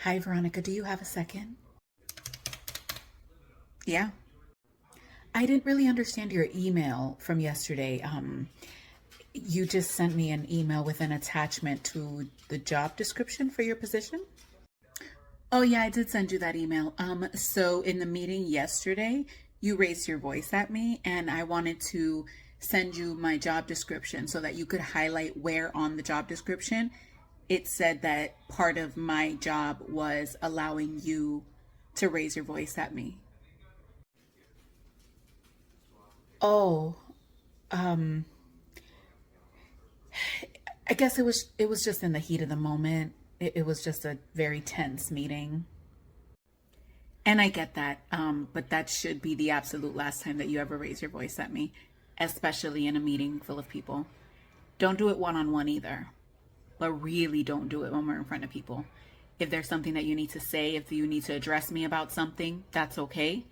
Hi, Veronika. Do you have a second? Yeah. I didn't really understand your email from yesterday. You just sent me an email with an attachment to the job description for your position. Oh, yeah, I did send you that email. So in the meeting yesterday, you raised your voice at me, and I wanted to send you my job description so that you could highlight where on the job description it said that part of my job was allowing you to raise your voice at me. Oh, um, I guess it was just in the heat of the moment. It was just a very tense meeting. And I get that, but that should be the absolute last time that you ever raise your voice at me, especially in a meeting full of people. Don't do it one on one either, but really don't do it when we're in front of people. If there's something that you need to say, if you need to address me about something, that's okay.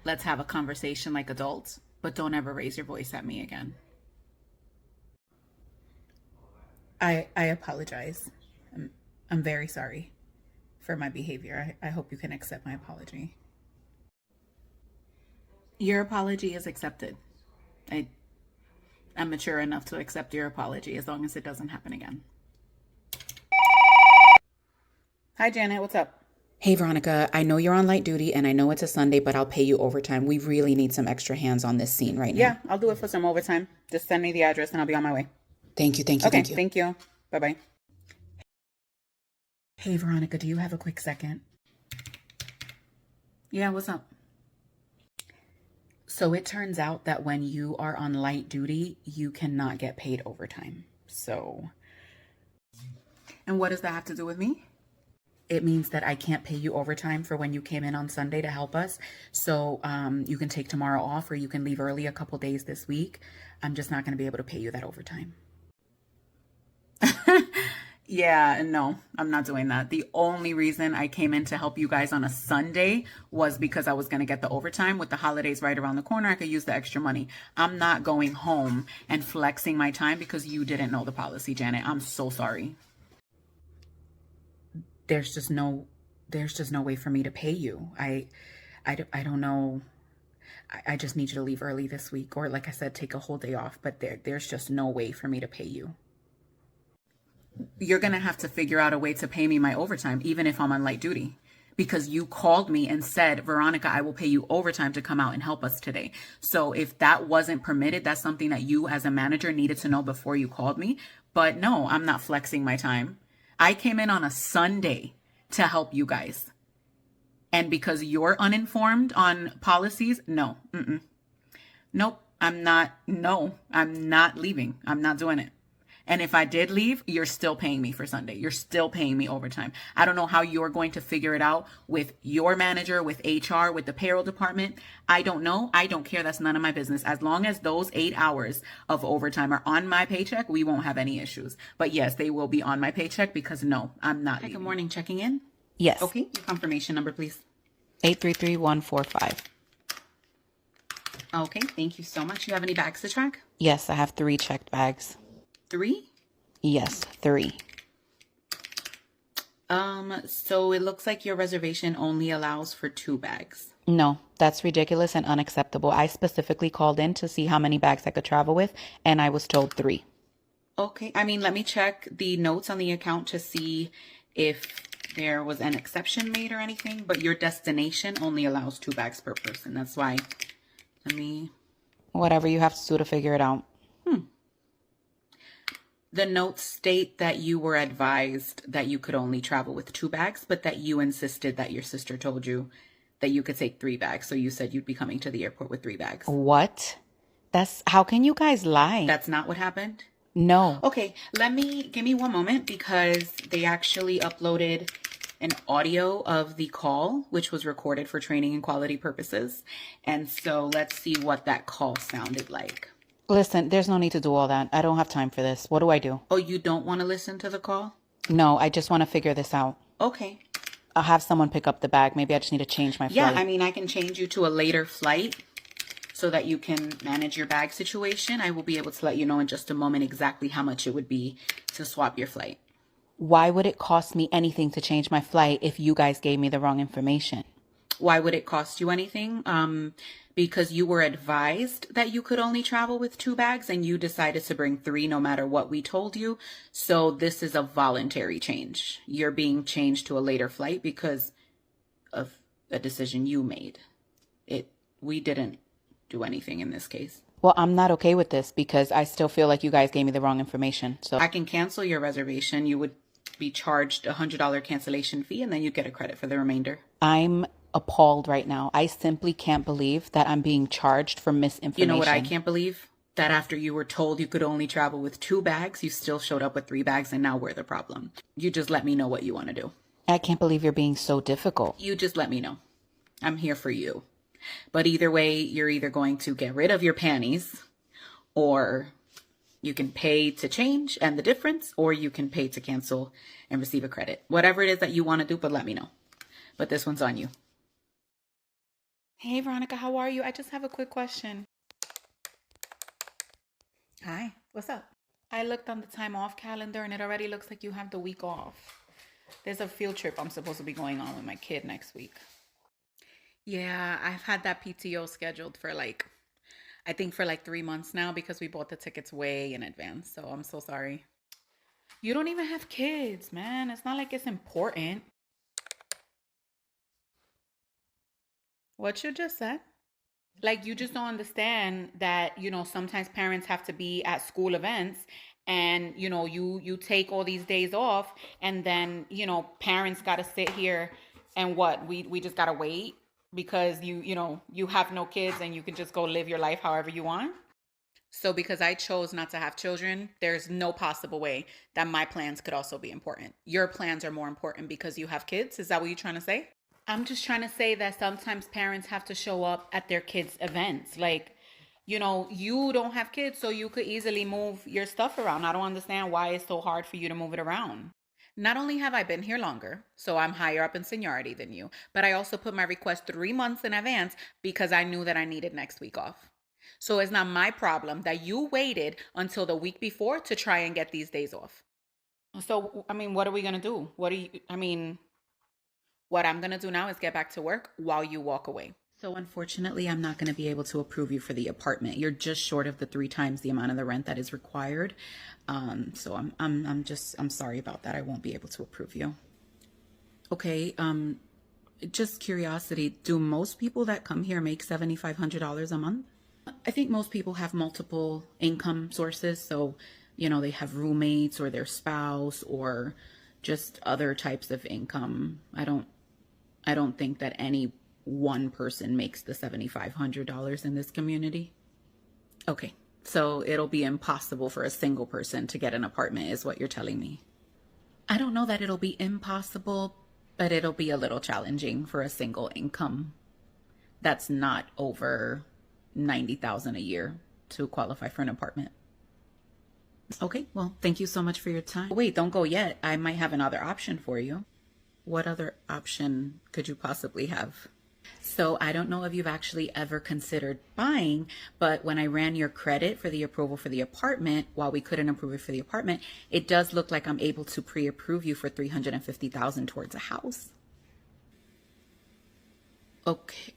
Let's have a conversation like adults, but don't ever raise your voice at me again. I apologize. I'm very sorry for my behavior. I hope you can accept my apology. Your apology is accepted. I, I'm mature enough to accept your apology as long as it doesn't happen again. Hi, Janet. What's up? Hey, Veronica, I know you're on light duty and I know it's a Sunday, but I'll pay you overtime. We really need some extra hands on this scene right now. Yeah, I'll do it for some overtime. Just send me the address and I'll be on my way. Thank you, thank you, Okay, thank you. thank you. Bye bye. Hey, Veronica, do you have a quick second? Yeah, what's up? So it turns out that when you are on light duty, you cannot get paid overtime. And what does that have to do with me? It means that I can't pay you overtime for when you came in on Sunday to help us. So you can take tomorrow off or you can leave early a couple days this week. I'm just not going to be able to pay you that overtime. Yeah, no, I'm not doing that. The only reason I came in to help you guys on a Sunday was because I was going to get the overtime. With the holidays right around the corner, I could use the extra money. I'm not going home and flexing my time because you didn't know the policy, Janet. I'm so sorry. There's just no way for me to pay you. I don't know. I just need you to leave early this week, or like I said, take a whole day off. But there's just no way for me to pay you. You're going to have to figure out a way to pay me my overtime, even if I'm on light duty, because you called me and said, Veronika, I will pay you overtime to come out and help us today. So if that wasn't permitted, that's something that you as a manager needed to know before you called me. But no, I'm not flexing my time. I came in on a Sunday to help you guys. And because you're uninformed on policies, no. Nope, I'm not. No, I'm not leaving. I'm not doing it. And if I did leave, you're still paying me for Sunday. You're still paying me overtime. I don't know how you're going to figure it out with your manager, with HR, with the payroll department. I don't know. I don't care. That's none of my business. As long as those 8 hours of overtime are on my paycheck, we won't have any issues. But yes, they will be on my paycheck because no, I'm not. Hi, good morning. Checking in? Yes. Okay. Your confirmation number, please. 833145. Okay. Thank you so much. You have any bags to track? Yes, I have 3 checked bags. 3? Yes, 3. So it looks like your reservation only allows for 2 bags. No, that's ridiculous and unacceptable. I specifically called in to see how many bags I could travel with, and I was told 3. Okay. I mean, let me check the notes on the account to see if there was an exception made or anything, but your destination only allows 2 bags per person. That's why. Whatever you have to do to figure it out. The notes state that you were advised that you could only travel with 2 bags, but that you insisted that your sister told you that you could take 3 bags. So you said you'd be coming to the airport with 3 bags. What? How can you guys lie? That's not what happened? No. Okay, give me one moment because they actually uploaded an audio of the call, which was recorded for training and quality purposes. And so let's see what that call sounded like. Listen, there's no need to do all that. I don't have time for this. What do I do? Oh, you don't want to listen to the call? No, I just want to figure this out. Okay. I'll have someone pick up the bag. Maybe I just need to change my flight. Yeah, I mean, I can change you to a later flight so that you can manage your bag situation. I will be able to let you know in just a moment exactly how much it would be to swap your flight. Why would it cost me anything to change my flight if you guys gave me the wrong information? Why would it cost you anything? Because you were advised that you could only travel with 2 bags and you decided to bring 3 no matter what we told you. So this is a voluntary change. You're being changed to a later flight because of a decision you made. We didn't do anything in this case. Well, I'm not okay with this because I still feel like you guys gave me the wrong information. So I can cancel your reservation. You would be charged a $100 cancellation fee and then you get a credit for the remainder. I'm appalled right now. I simply can't believe that I'm being charged for misinformation. You know what I can't believe? That after you were told you could only travel with 2 bags, you still showed up with 3 bags and now we're the problem. You just let me know what you want to do. I can't believe you're being so difficult. You just let me know. I'm here for you. But either way, you're either going to get rid of your panties, or you can pay to change and the difference, or you can pay to cancel and receive a credit. Whatever it is that you want to do, but let me know. But this one's on you. Hey, Veronika, how are you? I just have a quick question. Hi, what's up? I looked on the time off calendar and it already looks like you have the week off. There's a field trip I'm supposed to be going on with my kid next week. Yeah, I've had that PTO scheduled for I think for 3 months now because we bought the tickets way in advance. So I'm so sorry. You don't even have kids, man. It's not like it's important. What you just said? Like, you just don't understand that, sometimes parents have to be at school events and, you take all these days off and then, parents got to sit here and what? We just got to wait because you have no kids and you can just go live your life however you want. So because I chose not to have children, there's no possible way that my plans could also be important. Your plans are more important because you have kids. Is that what you're trying to say? I'm just trying to say that sometimes parents have to show up at their kids' events. You don't have kids, so you could easily move your stuff around. I don't understand why it's so hard for you to move it around. Not only have I been here longer, so I'm higher up in seniority than you, but I also put my request 3 months in advance because I knew that I needed next week off. So it's not my problem that you waited until the week before to try and get these days off. So, what are we going to do? What I'm going to do now is get back to work while you walk away. So unfortunately, I'm not going to be able to approve you for the apartment. You're just short of the 3 times the amount of the rent that is required. So I'm sorry about that. I won't be able to approve you. Okay. Just curiosity. Do most people that come here make $7,500 a month? I think most people have multiple income sources. So, they have roommates or their spouse or just other types of income. I don't think that any one person makes the $7,500 in this community. Okay, so it'll be impossible for a single person to get an apartment is what you're telling me. I don't know that it'll be impossible, but it'll be a little challenging for a single income that's not over $90,000 a year to qualify for an apartment. Okay, well, thank you so much for your time. Wait, don't go yet. I might have another option for you. What other option could you possibly have? So I don't know if you've actually ever considered buying, but when I ran your credit for the approval for the apartment, while we couldn't approve it for the apartment, it does look like I'm able to pre-approve you for $350,000 towards a house. Okay.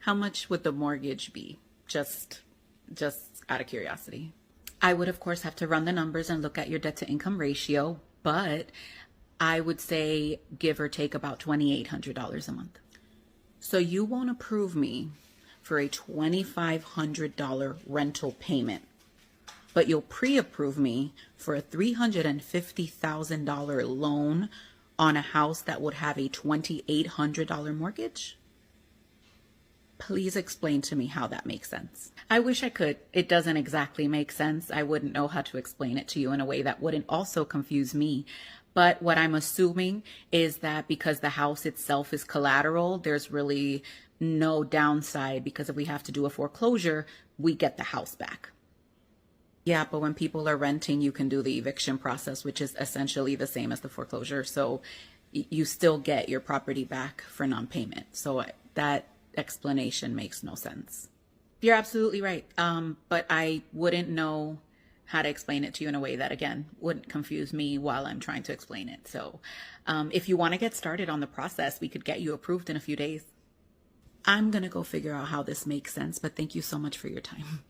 How much would the mortgage be? Just out of curiosity. I would, of course, have to run the numbers and look at your debt to income ratio, but I would say give or take about $2,800 a month. So you won't approve me for a $2,500 rental payment, but you'll pre-approve me for a $350,000 loan on a house that would have a $2,800 mortgage? Please explain to me how that makes sense. I wish I could. It doesn't exactly make sense. I wouldn't know how to explain it to you in a way that wouldn't also confuse me. But what I'm assuming is that because the house itself is collateral, there's really no downside because if we have to do a foreclosure, we get the house back. Yeah, but when people are renting, you can do the eviction process, which is essentially the same as the foreclosure. So you still get your property back for non-payment. So that explanation makes no sense. You're absolutely right. But I wouldn't know how to explain it to you in a way that, again, wouldn't confuse me while I'm trying to explain it. So if you want to get started on the process, we could get you approved in a few days. I'm going to go figure out how this makes sense, but thank you so much for your time.